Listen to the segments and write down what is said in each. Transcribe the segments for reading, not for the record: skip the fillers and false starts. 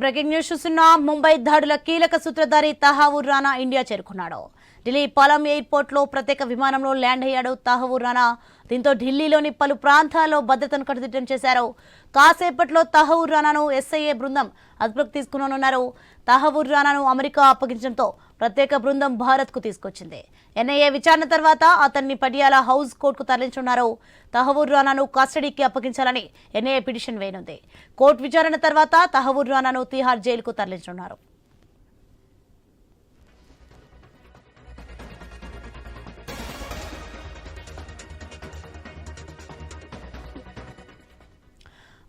Breaking news చూస్తున్నా. ముంబై దాడుల కీలక సూత్రధారి తహవూర్ రానా ఇండియా చేరుకున్నాడు. ఢిల్లీ పలం ఎయిర్పోర్ట్ లో ప్రత్యేక విమానంలో ల్యాండ్ అయ్యాడు తహవూర్ రానా. దీంతో ఢిల్లీలోని పలు ప్రాంతాల్లో భద్రతను కట్టుదిట్టం చేశారు. కాసేపట్లో తహవూర్ రానాను ఎస్ఐఏ బృందం అదుపులోకి తీసుకున్నారు. తహవూర్ రానాను అమెరికా అప్పగించడంతో ప్రత్యేక బృందం భారత్ కు తీసుకొచ్చింది. ఎన్ఐఏ విచారణ తర్వాత అతన్ని పటియాలా హౌస్ కోర్టుకు తరలించున్నారు. తహవూర్ రానాను కస్టడీకి అప్పగించాలని ఎన్ఐఏ పిటిషన్ వేయనుంది. కోర్టు విచారణ తర్వాత తహవూర్ రానాను తిహార్ జైలుకు తరలించనున్నారు.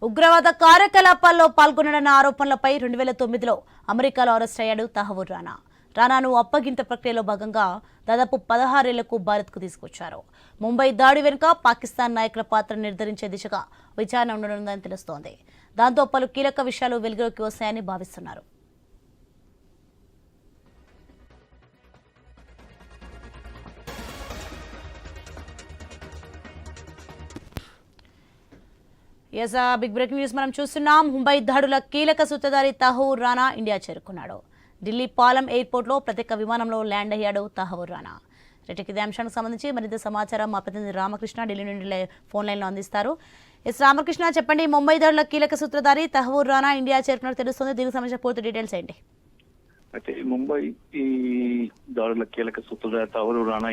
ఉగ్రవాద కార్యకలాపాల్లో పాల్గొనడన్న ఆరోపణలపై 2009లో అమెరికాలో అరెస్ట్ అయ్యాడు తహవూర్ రానా. రానాను అప్పగింత ప్రక్రియలో భాగంగా దాదాపు 16 ఏళ్లకు భారత్కు తీసుకొచ్చారు. ముంబై దాడి వెనుక పాకిస్తాన్ నాయకుల పాత్ర నిర్ధారించే దిశగా విచారణ ఉండనుందని తెలుస్తోంది. దాంతో పలు కీలక విషయాలు వెలుగులోకి వస్తాయని భావిస్తున్నారు. బిగ్ బ్రేకింగ్ న్యూస్ మనం చూస్తున్నాం. ముంబై దాడుల కీలక సూత్రధారి తహవూర్ రానా ఇండియా చేరుకున్నాడు. ఢిల్లీ పాలం ఎయిర్పోర్ట్ లో ప్రత్యేక విమానంలో ల్యాండ్ అయ్యాడు తహవూర్ రానా. ఇదే అంశానికి సంబంధించి మరింత సమాచారం మా ప్రతినిధి రామకృష్ణ ఢిల్లీ నుండి ఫోన్ లైన్ లో అందిస్తారు. రామకృష్ణ, చెప్పండి, ముంబై దాడుల కీలక సూత్రధారి తహవూర్ రానా ఇండియా చేరుకున్నట్టు తెలుస్తుంది. దీనికి సంబంధించిన పూర్తి డీటెయిల్స్ ఏంటి? అయితే ముంబై ఈ దాడుల కీలక సూత్రధారి తహవూర్ రానా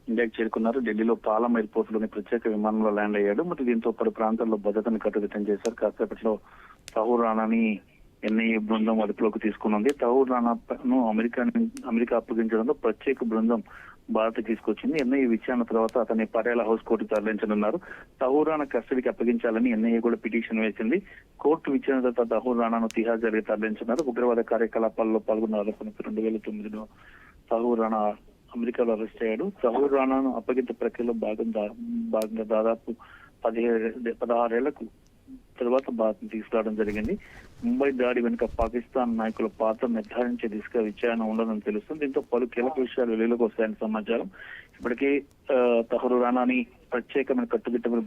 ఇండియాకి చేరుకున్నారు. ఢిల్లీలో పాలం ఎయిర్పోర్ట్ లోని ప్రత్యేక విమానంలో ల్యాండ్ అయ్యాడు. మరి దీంతో పలు ప్రాంతాల్లో భద్రతను కట్టుదిట్టం చేశారు. కాసేపట్లో తహవూర్ రానాని ఎన్ఐఏ బృందం అదుపులోకి తీసుకున్నది. తహవూర్ రానాను అమెరికా అప్పగించడంతో ప్రత్యేక బృందం భారత్ తీసుకొచ్చింది. ఎన్ఐఏ విచారణ తర్వాత అతన్ని పటియాలా హౌస్ కోర్టు తరలించనున్నారు. తహవూర్ రానా కస్టడీకి అప్పగించాలని ఎన్ఐఏ కూడా పిటిషన్ వేసింది. కోర్టు విచారణ తర్వాత తహవూర్ రానాను తిహార్ జైలుకి తరలించున్నారు. ఉగ్రవాద కార్యకలాపాల్లో పాల్గొన్న ఆరోపణకు 2009లో తహవూర్ రానా అమెరికాలో అరెస్ట్ అయ్యాడు. తహవూర్ రానాను అప్పగింత ప్రక్రియలో భాగంగా దాదాపు 16 ఏళ్లకు తర్వాత భారత్ తీసుకురావడం జరిగింది. ముంబై దాడి వెనుక పాకిస్తాన్ నాయకుల పాత్ర నిర్ధారించే దిశగా విచారణ ఉండదని తెలుస్తుంది. దీంతో పలు కీలక విషయాలు వెలుగులోకి వస్తాయని సమాచారం. ఇప్పటికే తహవూర్ రానాని ప్రత్యేకమైన కట్టుదిట్టమైన